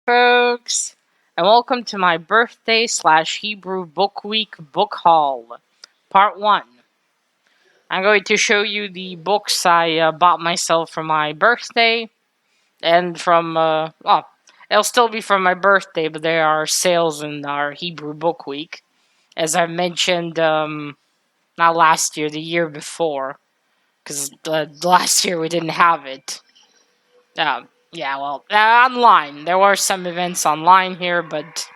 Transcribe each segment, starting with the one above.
folks, and welcome to my birthday slash Hebrew Book Week book haul, part 1. I'm going to show you the books I bought myself for my birthday, and it'll still be from my birthday, but there are sales in our Hebrew Book Week, as I mentioned, not last year, the year before, because last year we didn't have it. Online. There were some events online here, but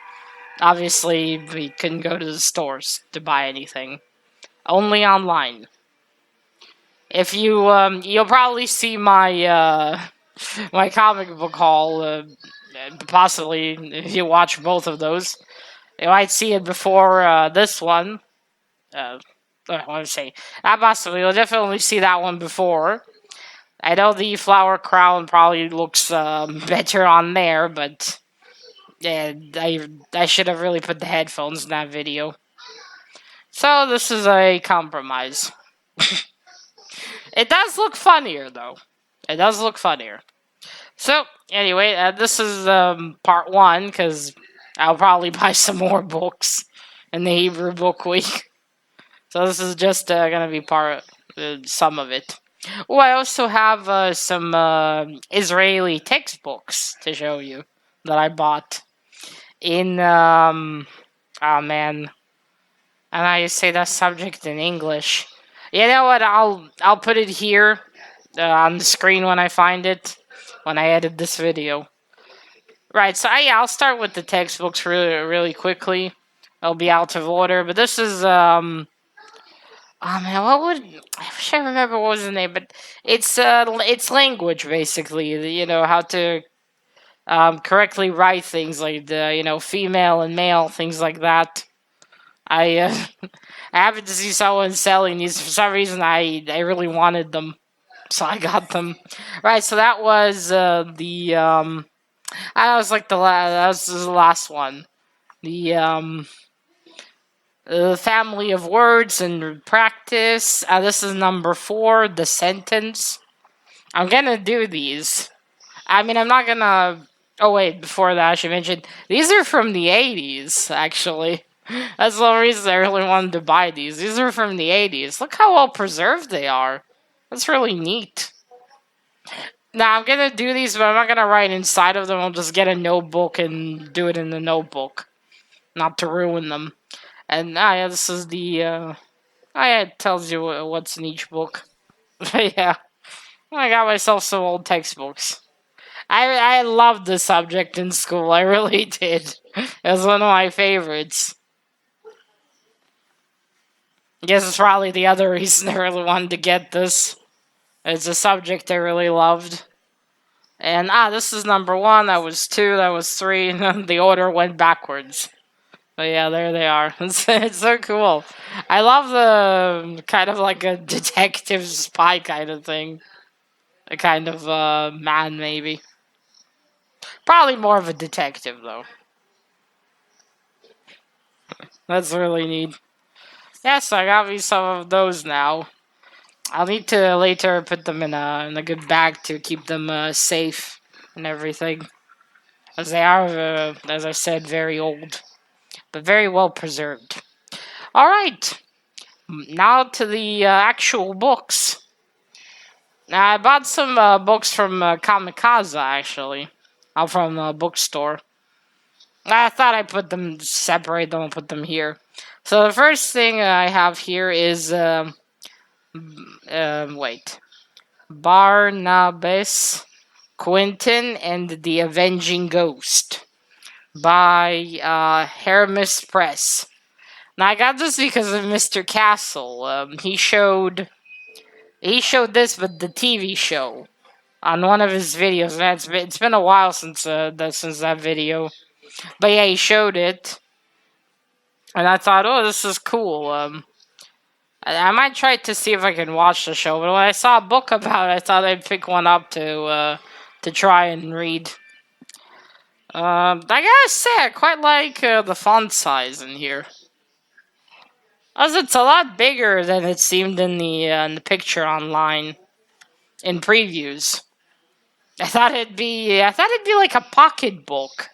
obviously we couldn't go to the stores to buy anything. Only online. If you'll probably see my my comic book haul, possibly if you watch both of those. You might see it before this one. I want to say, not possibly, you'll definitely see that one before. I know the flower crown probably looks better on there, but yeah, I should have really put the headphones in that video. So this is a compromise. It does look funnier though. It does look funnier. So anyway, this is part 1 because I'll probably buy some more books in the Hebrew Book Week. So this is just gonna be some of it. Oh, I also have some Israeli textbooks to show you that I bought in oh man, and I say that subject in English. You know what? I'll put it here on the screen when I find it when I edit this video. Right. So I'll start with the textbooks really quickly. They'll be out of order, but this is oh man, I wish I remember what was the name, but it's language basically. You know how to correctly write things like the female and male things like that. I I happened to see someone selling these for some reason. I really wanted them, so I got them. Right, so that was I was like that was the last one. The family of words and practice. This is number 4, the sentence. I'm gonna do these. I mean, I'm not gonna. Oh wait, before that, I should mention these are from the '80s. Actually, that's the reason I really wanted to buy these. These are from the '80s. Look how well preserved they are. That's really neat. Now I'm gonna do these, but I'm not gonna write inside of them. I'll just get a notebook and do it in the notebook, not to ruin them. And yeah, this is the. It tells you what's in each book. Yeah, I got myself some old textbooks. I loved the subject in school. I really did. It was one of my favorites. I guess it's probably the other reason I really wanted to get this. It's a subject I really loved. And this is number 1. That was 2. That was 3. And the order went backwards. But yeah, there they are. It's so cool. I love the kind of like a detective spy kind of thing. A kind of man, maybe. Probably more of a detective, though. That's really neat. Yes, I got me some of those now. I'll need to later put them in a good bag to keep them safe and everything. As they are, as I said, very old. But very well preserved. Alright. Now to the actual books. Now, I bought some books from Kamikaze, actually. I'm from a bookstore. I thought I'd separate them and put them here. So the first thing I have here is, Barnabas Quentin and the Avenging Ghost by Hermes Press. Now I got this because of Mr. Castle. He showed this, but the TV show on one of his videos. And it's been a while since that video, but yeah, he showed it, and I thought, oh, this is cool. I might try to see if I can watch the show, but when I saw a book about it, I thought I'd pick one up to try and read. I gotta say, I quite like the font size in here. As it's a lot bigger than it seemed in the picture online in previews. I thought it'd be like a pocket book,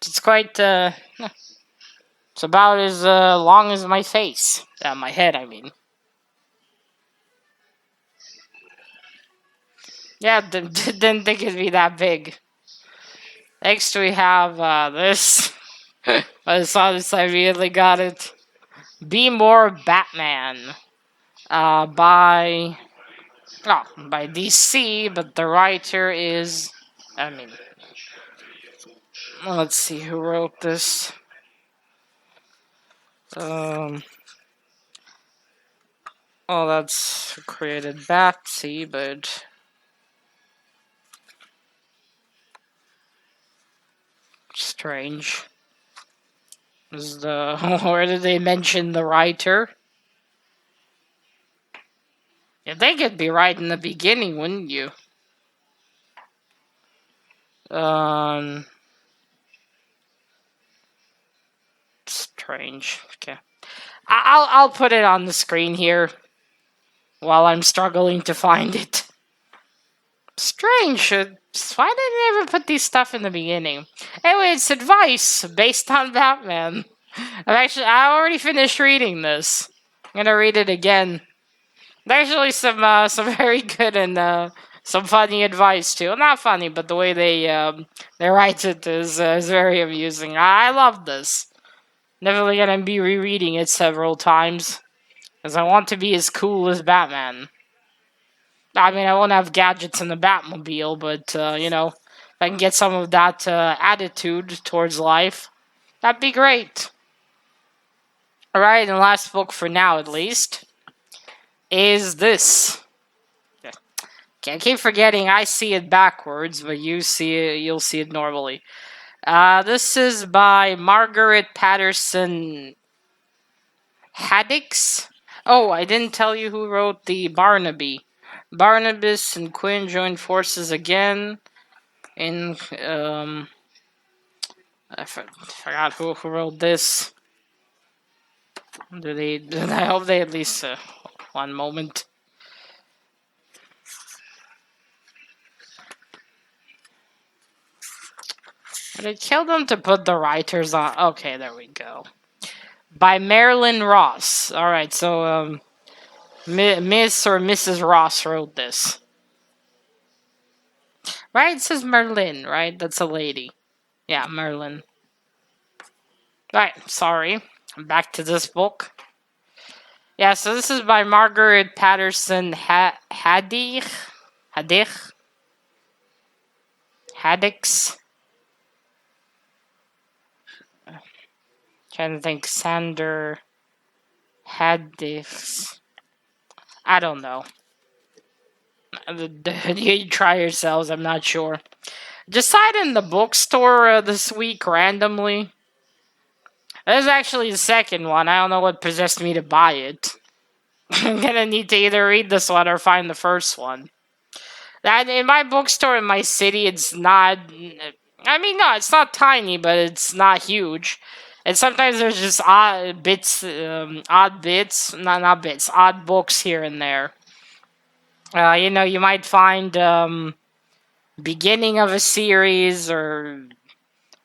It's quite, it's about as long as my face. My head, I mean. Yeah, didn't think it'd be that big. Next we have this. I saw this, I immediately got it. Be More Batman. By... Oh, by DC, but the writer is... I mean... Let's see who wrote this. Oh, that's who created Batsy, but... Strange. Is the... Where did they mention the writer? You'd think it'd be right in the beginning, wouldn't you? Strange. Okay. I'll put it on the screen here while I'm struggling to find it. Strange. Why did they ever put these stuff in the beginning? Anyway, it's advice based on Batman. I already finished reading this. I'm gonna read it again. There's actually some very good and some funny advice too. Well, not funny, but the way they write it is very amusing. I love this. Definitely gonna be rereading it several times, because I want to be as cool as Batman. I mean, I won't have gadgets in the Batmobile, but, if I can get some of that attitude towards life, that'd be great. Alright, and the last book for now, at least, is this. Okay, I keep forgetting I see it backwards, but you'll see it normally. This is by Margaret Patterson Haddix. Oh, I didn't tell you who wrote the Barnaby. Barnabas and Quinn joined forces again. And I forgot who wrote this. I hope they at least one moment. Did it kill them to put the writers on? Okay, there we go. By Marilyn Ross. Alright, so Miss or Mrs. Ross wrote this. Right? It says Merlin, right? That's a lady. Yeah, Merlin. Right, sorry. Back to this book. Yeah, so this is by Margaret Patterson Haddix. Trying to think. Sander Haddix. I don't know. You try yourselves, I'm not sure. Just saw it in the bookstore this week randomly. This is actually the second one. I don't know what possessed me to buy it. I'm gonna need to either read this one or find the first one. That in my bookstore in my city, it's not... I mean, no, it's not tiny, but it's not huge. And sometimes there's just odd books here and there. You might find beginning of a series or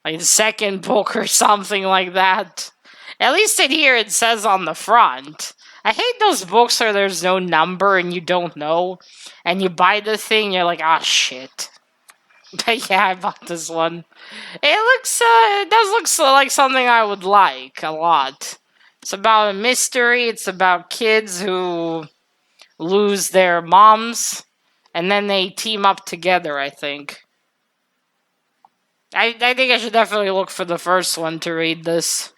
like the second book or something like that. At least in here it says on the front. I hate those books where there's no number and you don't know. And you buy the thing, you're like, ah, shit. But yeah, I bought this one. It does look like something I would like a lot. It's about a mystery. It's about kids who lose their moms. And then they team up together, I think. I think I should definitely look for the first one to read this.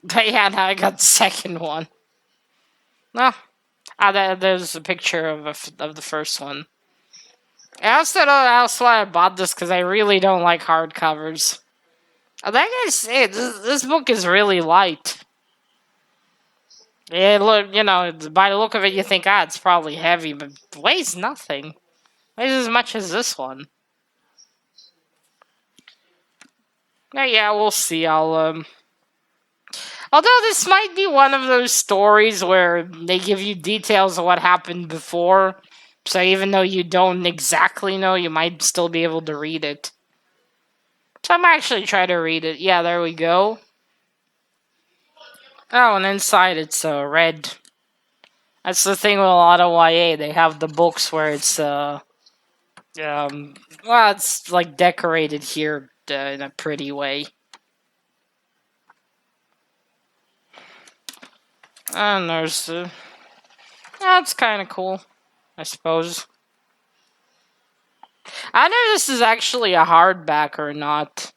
But yeah, now I got the second one. No. There's a picture of the first one. I also don't know else why I bought this, because I really don't like hardcovers. I think I say this book is really light. Yeah, look, by the look of it, you think, it's probably heavy, but it weighs nothing. It weighs as much as this one. Yeah, we'll see. Although this might be one of those stories where they give you details of what happened before, so even though you don't exactly know, you might still be able to read it. So I'm actually trying to read it. Yeah, there we go. Oh, and inside it's red. That's the thing with a lot of YA. They have the books where it's well, it's like decorated here in a pretty way. And there's that's kind of cool, I suppose. I don't know if this is actually a hardback or not.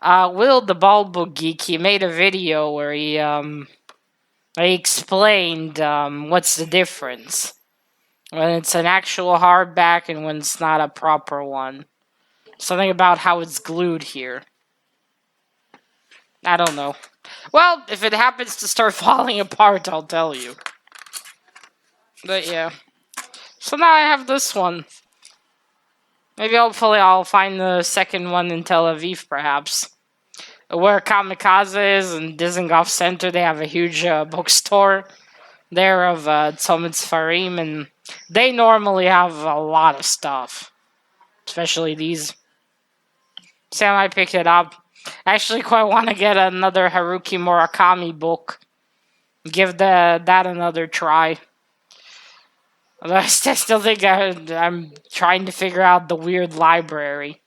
Will the Bald Book Geek, he made a video where he explained what's the difference when it's an actual hardback and when it's not a proper one. Something about how it's glued here. I don't know. Well, if it happens to start falling apart, I'll tell you. But yeah. So now I have this one. Maybe hopefully I'll find the second one in Tel Aviv, perhaps. Where Kamikaze is in Dizengoff Center, they have a huge bookstore there of Tzomit Farim, and they normally have a lot of stuff. Especially these. Sam, I picked it up. I actually quite want to get another Haruki Murakami book. Give that another try. Although I still think I'm trying to figure out the weird library.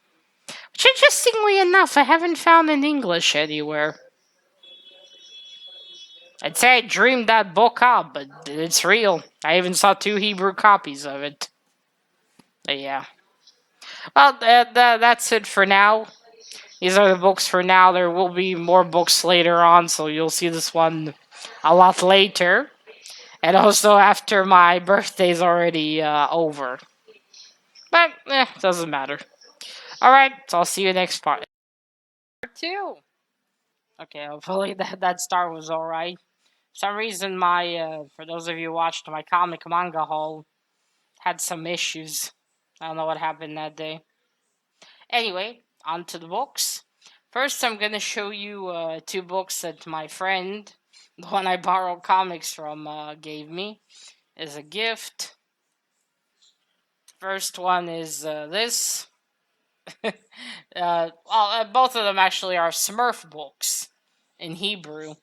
Which, interestingly enough, I haven't found in English anywhere. I'd say I dreamed that book up, but it's real. I even saw 2 Hebrew copies of it. But yeah. Well, that's it for now. These are the books for now. There will be more books later on, so you'll see this one a lot later. And also after my birthday's already over. But, doesn't matter. Alright, so I'll see you next part. Part 2! Okay, hopefully that start was alright. For some reason, for those of you who watched my comic manga haul, had some issues. I don't know what happened that day. Anyway, on to the books. First, I'm going to show you 2 books that my friend, the one I borrowed comics from, gave me as a gift. First one is this. Both of them actually are Smurf books in Hebrew.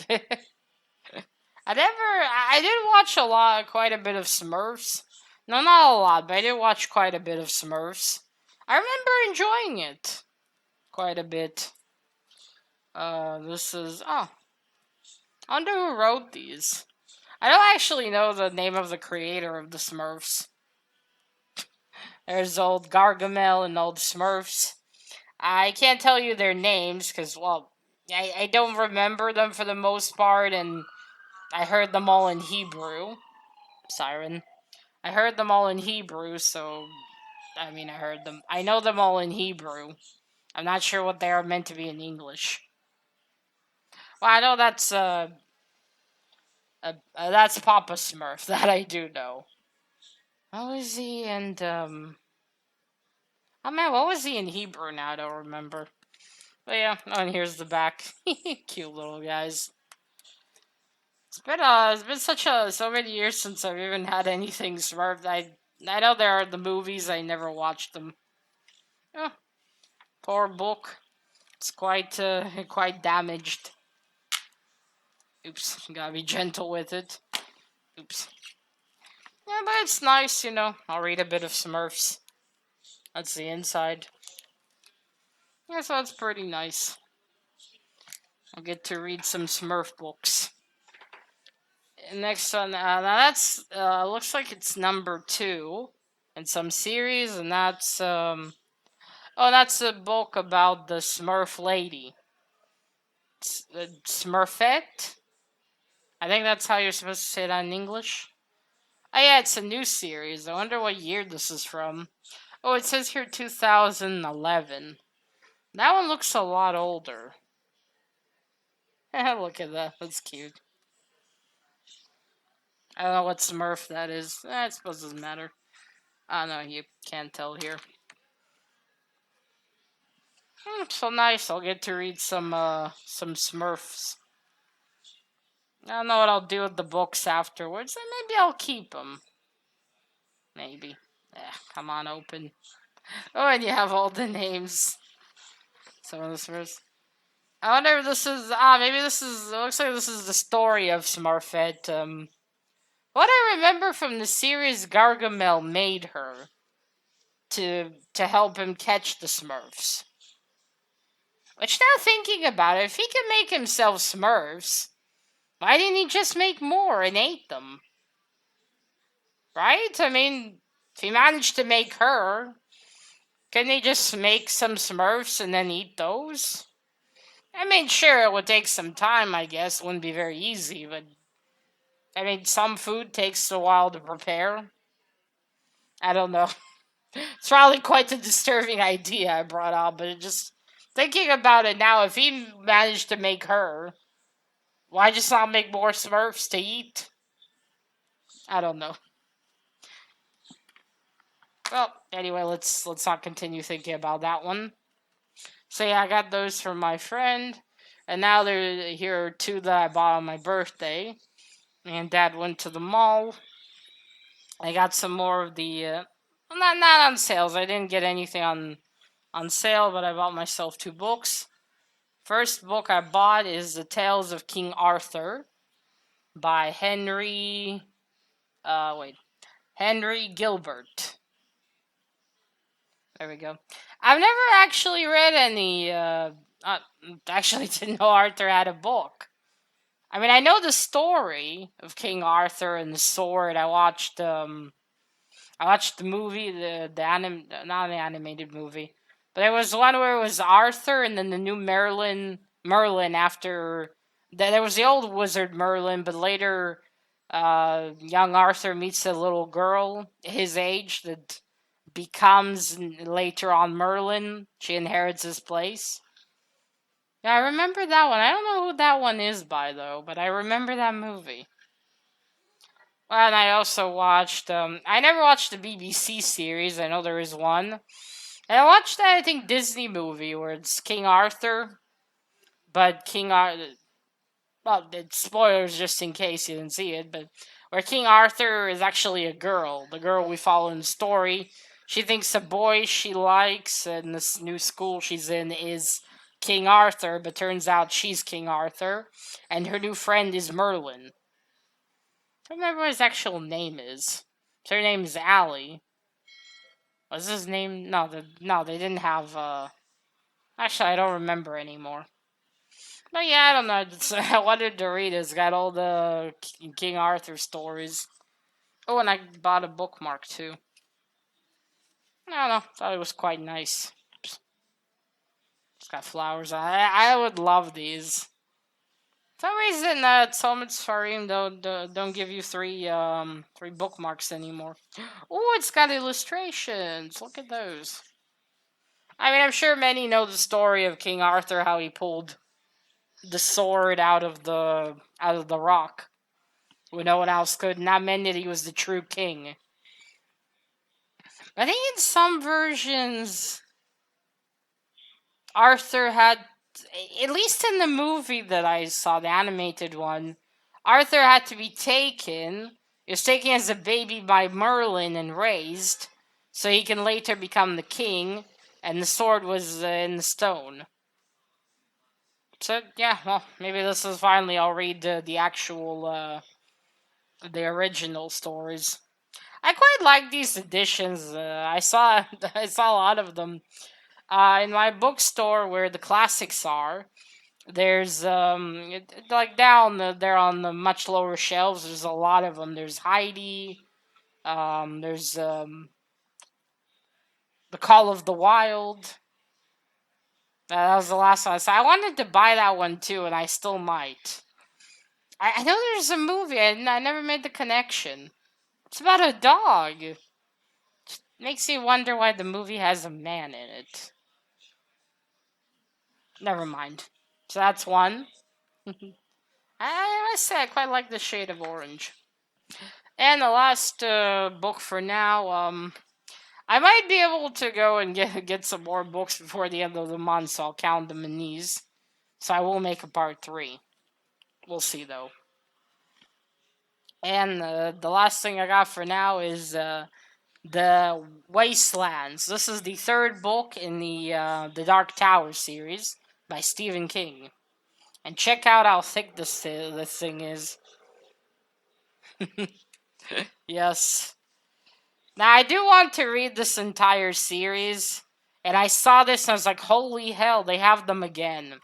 I did watch quite a bit of Smurfs. No, not a lot, but I did watch quite a bit of Smurfs. I remember enjoying it quite a bit. This is, I wonder who wrote these. I don't actually know the name of the creator of the Smurfs. There's old Gargamel and old Smurfs. I can't tell you their names because, well, I don't remember them for the most part, and I heard them all in Hebrew. Siren. I heard them all in Hebrew, so I mean, I know them all in Hebrew. I'm not sure what they are meant to be in English. Well, I know that's Papa Smurf. That I do know. What was he and oh man, what was he in Hebrew? Now I don't remember. But yeah, oh, and here's the back. Cute little guys. It's been so many years since I've even had anything Smurf. I know there are the movies. I never watched them. Oh, poor book. It's quite damaged. Oops, gotta be gentle with it. Oops. Yeah, but it's nice, you know. I'll read a bit of Smurfs. That's the inside. Yeah, so that's pretty nice. I'll get to read some Smurf books. Next one, now that's looks like it's number 2 in some series, and that's that's a book about the Smurf lady, Smurfette. I think that's how you're supposed to say that in English. Oh yeah, it's a new series. I wonder what year this is from. Oh, it says here 2011. That one looks a lot older. Look at that. That's cute. I don't know what Smurf that is. I suppose it doesn't matter. I don't know. You can't tell here. So nice. I'll get to read some Smurfs. I don't know what I'll do with the books afterwards. Maybe I'll keep them. Maybe. Come on, open. Oh, and you have all the names. Some of the Smurfs. I wonder if this is maybe this is. It looks like this is the story of Smurfette. What I remember from the series, Gargamel made her to help him catch the Smurfs. Which now thinking about it, if he can make himself Smurfs, why didn't he just make more and ate them? Right? I mean, if he managed to make her, couldn't he just make some Smurfs and then eat those? I mean, sure, it would take some time, I guess. It wouldn't be very easy, but I mean, some food takes a while to prepare. I don't know. It's probably quite a disturbing idea I brought up, but it just thinking about it now, if he managed to make her, why just not make more Smurfs to eat? I don't know. Well, anyway, let's not continue thinking about that one. So yeah, I got those from my friend, and now here are two that I bought on my birthday. Me and Dad went to the mall. I got some more of the not on sales. I didn't get anything on sale, but I bought myself two books. First book I bought is The Tales of King Arthur by Henry Gilbert. There we go. I've never actually read any. Actually, didn't know Arthur had a book. I mean, I know the story of King Arthur and the sword. I watched the movie, not the animated movie, but there was one where it was Arthur and then the new Merlin after. There was the old wizard Merlin, but later, young Arthur meets a little girl his age that becomes later on Merlin. She inherits his place. Yeah, I remember that one. I don't know who that one is by though, but I remember that movie. Well, and I also watched. I never watched the BBC series. I know there is one. And I watched that I think Disney movie where it's King Arthur, but King Arthur. Well, it's spoilers just in case you didn't see it, but where King Arthur is actually a girl. The girl we follow in the story. She thinks the boy she likes in this new school she's in is King Arthur, but turns out she's King Arthur, and her new friend is Merlin. I don't remember what his actual name is. So her name is Allie. What's his name? No, they didn't have. Actually, I don't remember anymore. But yeah, I don't know. I wanted to read it. It's got all the King Arthur stories. Oh, and I bought a bookmark too. I don't know. Thought it was quite nice. It's got flowers on it. I would love these. For some reason, Summits Farim don't give you three bookmarks anymore. Oh, it's got illustrations. Look at those. I mean, I'm sure many know the story of King Arthur, how he pulled the sword out of the rock when no one else could, and that meant that he was the true king. I think in some versions, Arthur had, at least in the movie that I saw, the animated one, Arthur had to be taken. He was taken as a baby by Merlin and raised, so he can later become the king, and the sword was in the stone. So, yeah, well, maybe this is finally, I'll read the actual, the original stories. I quite like these editions. I saw I saw a lot of them in my bookstore where the classics are. There's like down there on the much lower shelves. There's a lot of them. There's Heidi. There's the Call of the Wild. That was the last one I saw. I wanted to buy that one too, and I still might. I know there's a movie. I never made the connection. It's about a dog. Makes you wonder why the movie has a man in it. Never mind. So that's one. I must say I quite like the shade of orange. And the last book for now. I might be able to go and get some more books before the end of the month, so I'll count them in these. So I will make a part 3. We'll see though. And the last thing I got for now is The Wastelands. This is the third book in the Dark Tower series by Stephen King. And check out how thick this thing is. Yes. Now, I do want to read this entire series, and I saw this and I was like, holy hell, they have them again.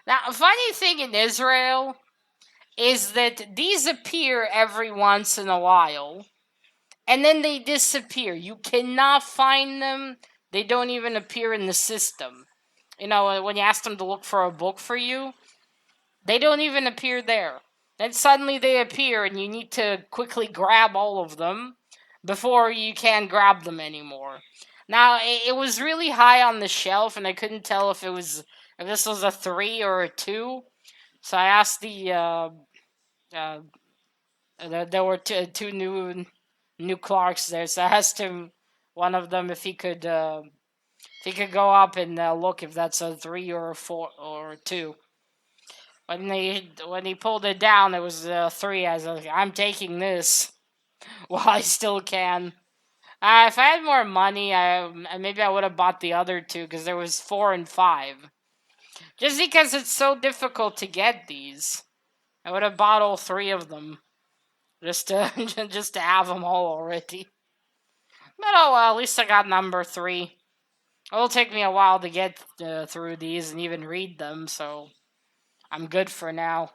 Now, a funny thing in Israel is that these appear every once in a while, and then they disappear. You cannot find them. They don't even appear in the system. You know, when you ask them to look for a book for you, they don't even appear there. Then suddenly they appear, and you need to quickly grab all of them before you can't grab them anymore. Now, it was really high on the shelf, and I couldn't tell if this was a 3 or a 2. So I asked there were two new clerks there, so I asked him, one of them, if he could go up and look if that's a 3 or a 4 or a 2. When he pulled it down, it was a 3. I was like, I'm taking this while I still can. If I had more money, maybe I would have bought the other 2, because there was 4 and 5. Just because it's so difficult to get these, I would have bought all 3 of them just to just to have them all already. But oh well, at least I got number 3. It'll take me a while to get through these and even read them, so I'm good for now.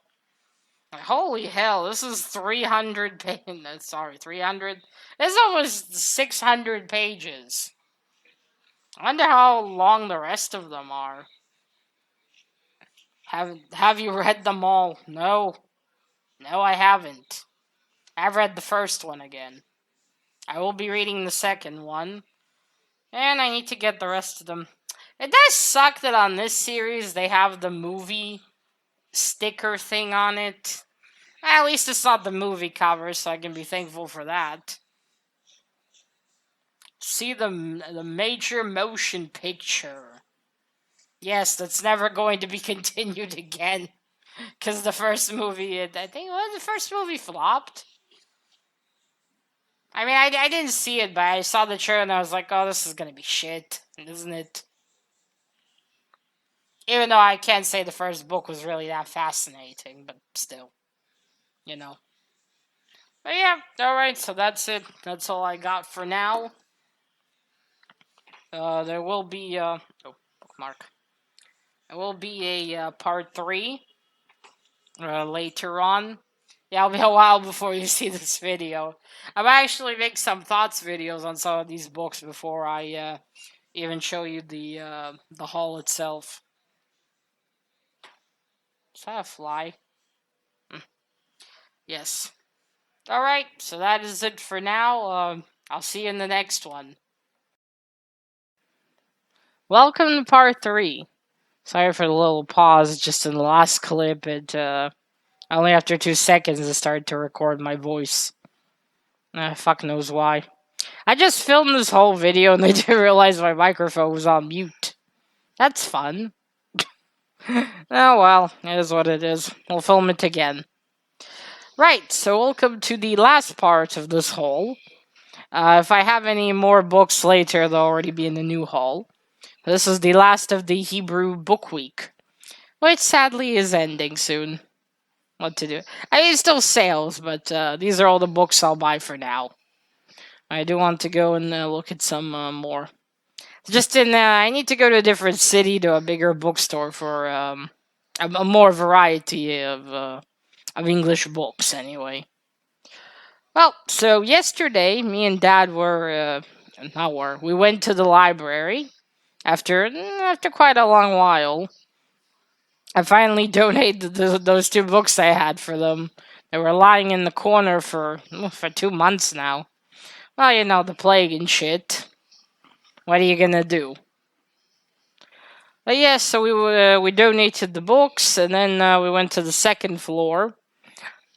Holy hell, this is 300 pages. Sorry, 300? This is almost 600 pages. I wonder how long the rest of them are. Have you read them all? No. No, I haven't. I've read the first one again. I will be reading the second one. And I need to get the rest of them. It does suck that on this series they have the movie sticker thing on it. At least it's not the movie cover, so I can be thankful for that. See the major motion picture. Yes, that's never going to be continued again. Because the first movie, I think, the first movie flopped? I mean, I didn't see it, but I saw the trailer and I was like, oh, this is gonna be shit, isn't it? Even though I can't say the first book was really that fascinating, but still, you know. But yeah, alright, so that's it. That's all I got for now. There will be, bookmark. There will be a part 3 later on. Yeah, it'll be a while before you see this video. I might actually make some thoughts videos on some of these books before I even show you the haul itself. Is that a fly? Yes. Alright, so that is it for now. I'll see you in the next one. Welcome to part 3. Sorry for the little pause just in the last clip. Only after 2 seconds it started to record my voice. Fuck knows why. I just filmed this whole video and I didn't realize my microphone was on mute. That's fun. Oh well, it is what it is. We'll film it again. Right, so welcome to the last part of this haul. If I have any more books later, they'll already be in the new haul. This is the last of the Hebrew Book Week, which sadly is ending soon. What to do? I mean, it still sales, but these are all the books I'll buy for now. I do want to go and look at some more. I need to go to a different city, to a bigger bookstore for a more variety of English books, anyway. Well, so yesterday, me and Dad we went to the library after quite a long while. I finally donated those 2 books I had for them. They were lying in the corner for 2 months now. Well, you know, the plague and shit. What are you gonna do? But yes, so we donated the books, and then we went to the second floor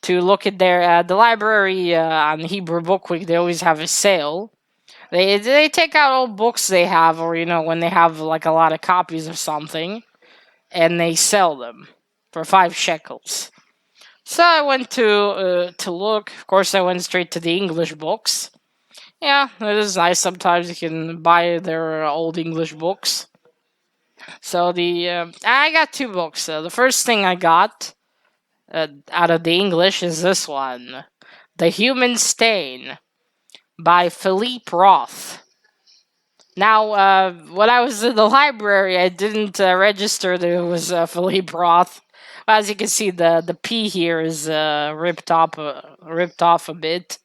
to look at the library on Hebrew Book Week. They always have a sale. They take out all books they have, or when they have like a lot of copies of something, and they sell them for 5 shekels. So I went to look. Of course, I went straight to the English books. Yeah, it is nice. Sometimes you can buy their old English books. So I got two books. The first thing I got out of the English is this one, The Human Stain by Philippe Roth. Now, when I was in the library, I didn't register that it was Philippe Roth. As you can see, the P here is ripped off a bit.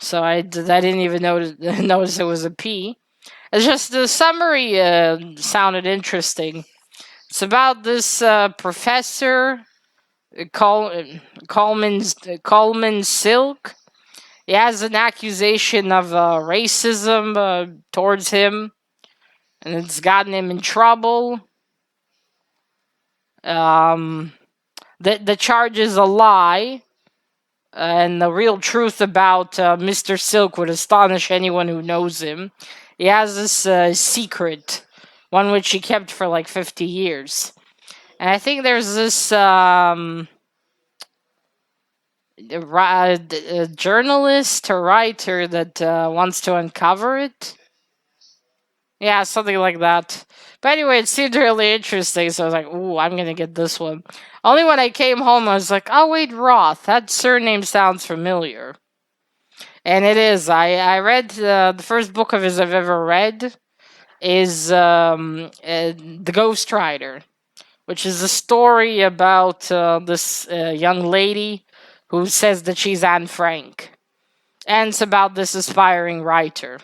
So I didn't even notice it was a P. It's just the summary sounded interesting. It's about this professor, Coleman Silk. He has an accusation of racism towards him, and it's gotten him in trouble. The charge is a lie, and the real truth about Mr. Silk would astonish anyone who knows him. He has this secret, one which he kept for like 50 years. And I think there's this journalist or writer that wants to uncover it. Yeah, something like that. But anyway, it seemed really interesting, so I was like, ooh, I'm gonna get this one. Only when I came home, I was like, oh, wait, Roth. That surname sounds familiar. And it is. I read the first book of his I've ever read is The Ghost Rider, which is a story about this young lady who says that she's Anne Frank. And it's about this aspiring writer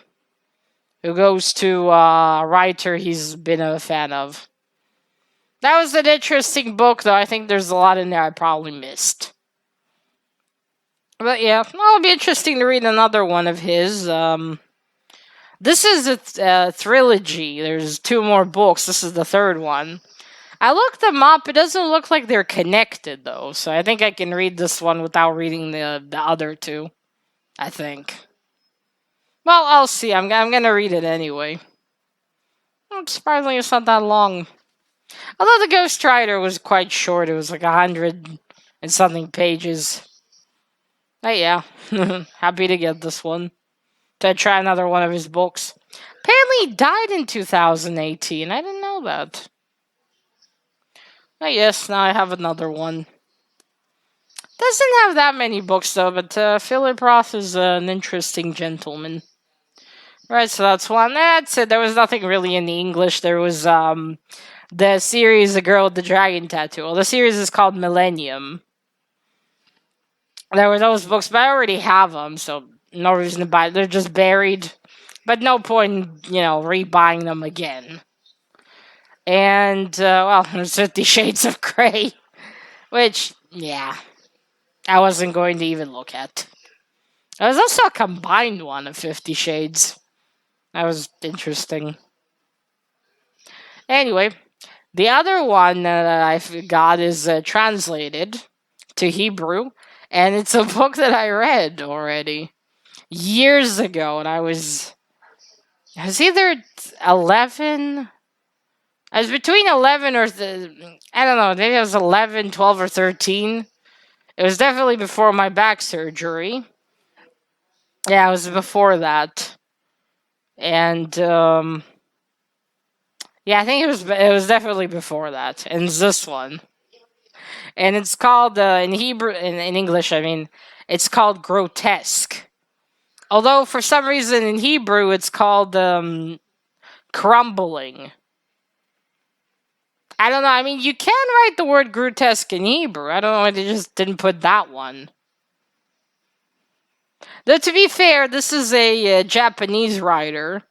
who goes to a writer he's been a fan of. That was an interesting book, though. I think there's a lot in there I probably missed. But yeah, well, it'll be interesting to read another one of his. This is a trilogy. There's two more books. This is the third one. I looked them up. It doesn't look like they're connected, though. So I think I can read this one without reading the other two. I think. Well, I'll see. I'm going to read it anyway. Surprisingly, it's not that long. Although the Ghost Rider was quite short. It was like 100 and something pages. But yeah, happy to get this one. To try another one of his books. Apparently he died in 2018. I didn't know that. But yes, now I have another one. Doesn't have that many books though, but Philip Roth is an interesting gentleman. Right, so that's one. That's it. There was nothing really in the English. There was the series The Girl with the Dragon Tattoo. Well, the series is called Millennium. There were those books, but I already have them, so no reason to buy. They're just buried, but no point, rebuying them again. And well, there's 50 Shades of Grey, which I wasn't going to even look at. There was also a combined one of 50 Shades. That was interesting. Anyway, the other one that I got is translated to Hebrew, and it's a book that I read already years ago, and I was either 11. I was between 11 or I don't know, maybe I was 11, 12, or 13. It was definitely before my back surgery. Yeah, it was before that. And I think it was definitely before that. And it's this one. And it's called in Hebrew in English, I mean, it's called Grotesque. Although for some reason in Hebrew it's called Crumbling. I don't know. I mean, you can write the word grotesque in Hebrew. I don't know why they just didn't put that one. Though, to be fair, this is a Japanese writer.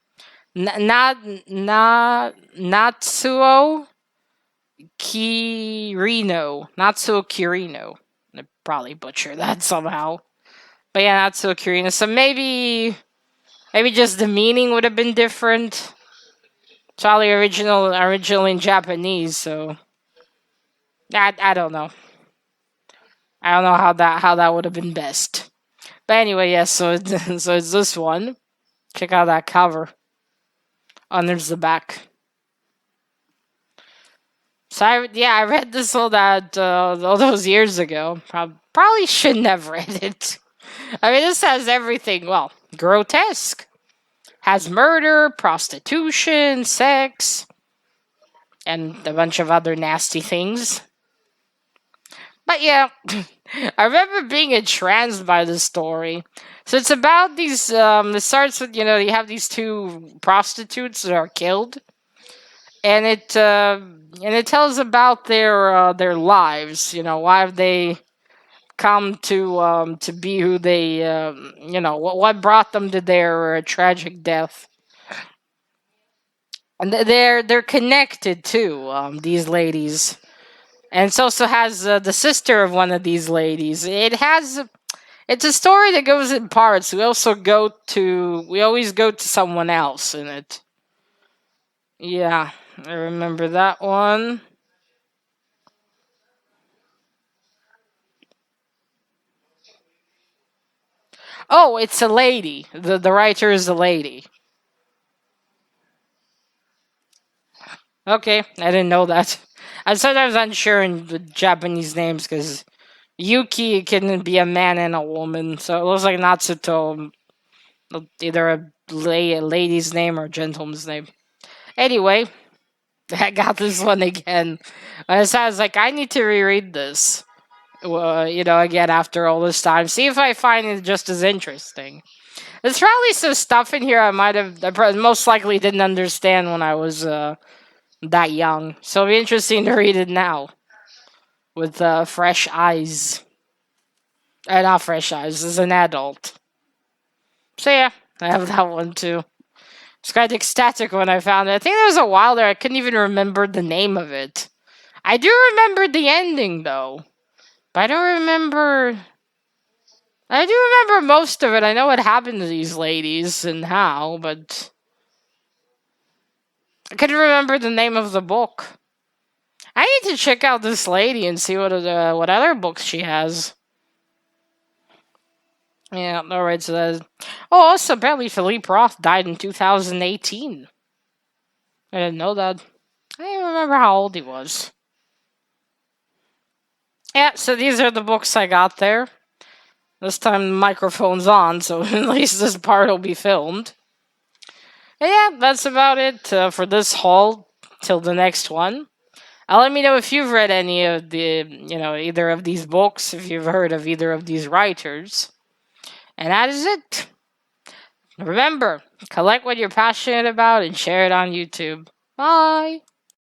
Natsuo Kirino. Natsuo Kirino. I probably butcher that somehow. But yeah, Natsuo Kirino. So maybe just the meaning would have been different. It's probably originally in Japanese, so I don't know. I don't know how that would have been best. But anyway, yes. So it's this one. Check out that cover. Oh, there's the back. So I read this all those years ago. Probably shouldn't have read it. I mean, this has everything. Well, grotesque. Has murder, prostitution, sex, and a bunch of other nasty things. But yeah, I remember being entranced by the story. So it's about these. It starts with you have these two prostitutes that are killed, and it tells about their lives. Why have they come to be who they what brought them to their tragic death. And they're connected too. These ladies, and it also has the sister of one of these ladies. It's a story that goes in parts. We always go to someone else in it. Yeah, I remember that one. Oh, it's a lady. The writer is a lady. Okay, I didn't know that. I'm sometimes unsure in the Japanese names because Yuki can be a man and a woman, so it looks like Natsuto, either a lady's name or a gentleman's name. Anyway, I got this one again. And so I was like, I need to reread this, again after all this time. See if I find it just as interesting. There's probably some stuff in here I most likely didn't understand when I was that young. So it'll be interesting to read it now with fresh eyes. Not fresh eyes, as an adult. So yeah, I have that one too. It's quite ecstatic when I found it. I think there was a while there I couldn't even remember the name of it. I do remember the ending though, but I don't remember. I do remember most of it. I know what happened to these ladies and how, but I couldn't remember the name of the book. I need to check out this lady and see what other books she has. Yeah, alright, so that's... Oh, also, apparently Philippe Roth died in 2018. I didn't know that. I don't remember how old he was. Yeah, so these are the books I got there. This time the microphone's on, so at least this part will be filmed. And yeah, that's about it for this haul. Till the next one. Let me know if you've read any of either of these books, if you've heard of either of these writers. And that is it. Remember, collect what you're passionate about and share it on YouTube. Bye!